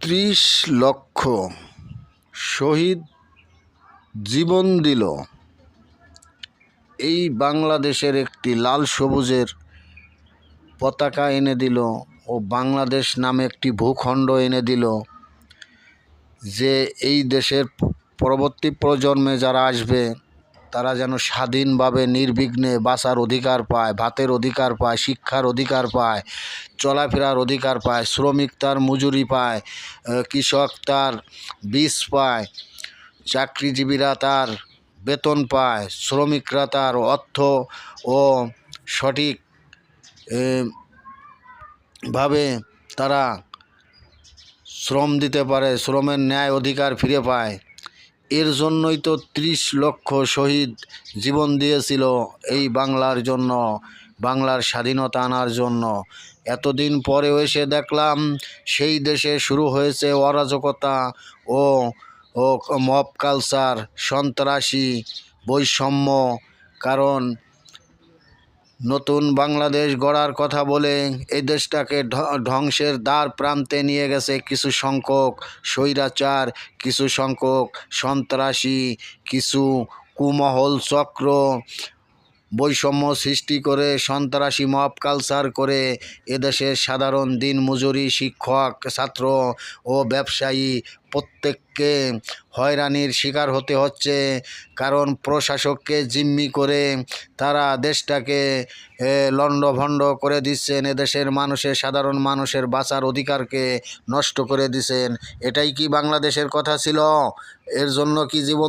৩০ লক্ষ শহীদ জীবন দিল এই বাংলাদেশের একটি লাল সবুজের পতাকা এনে দিল ও বাংলাদেশ নামে একটি ভূখণ্ড এনে দিল, যে এই দেশের পরবর্তী প্রজন্মে যারা আসবে তারা যেন স্বাধীনভাবে নির্বিঘ্নে বাঁচার অধিকার পায়, ভাতের অধিকার পায়, শিক্ষার অধিকার পায়, চলাফেরার অধিকার পায়, শ্রমিক তার মজুরি পায়, কৃষক তার বীজ পায়, চাকরিজীবীরা তার বেতন পায়, শ্রমিকরা তার অর্থ ও সঠিক ভাবে তারা শ্রম দিতে পারে, শ্রমের ন্যায় অধিকার ফিরে পায়। এর জন্যই তো ৩০ লক্ষ শহীদ জীবন দিয়েছিল এই বাংলার জন্য, বাংলার স্বাধীনতা আনার জন্য। এতদিন পরেও এসে দেখলাম সেই দেশে শুরু হয়েছে অরাজকতা ও ও মব কালচার, সন্ত্রাসী, বৈষম্য। কারণ নতুন বাংলাদেশ গড়ার কথা বলে এই দেশটাকে ধ্বংসের দ্বার প্রান্তে নিয়ে গেছে কিছু সংখ্যক স্বৈরাচার, কিছু সংখ্যক সন্ত্রাসী, কিছু কুমহল চক্র বৈষম্য সৃষ্টি করে সন্ত্রাসী মব কালচার করে এদেশের সাধারণ দিনমজুরি, শিক্ষক, ছাত্র ও ব্যবসায়ী প্রত্যেককে হয়রানির শিকার হতে হচ্ছে। কারণ প্রশাসককে জিম্মি করে তারা দেশটাকে লণ্ডভণ্ড করে দিচ্ছেন, এদেশের মানুষের, সাধারণ মানুষের বাঁচার অধিকারকে নষ্ট করে দিচ্ছেন। এটাই কি বাংলাদেশের কথা ছিল? এর জন্য কি জীবন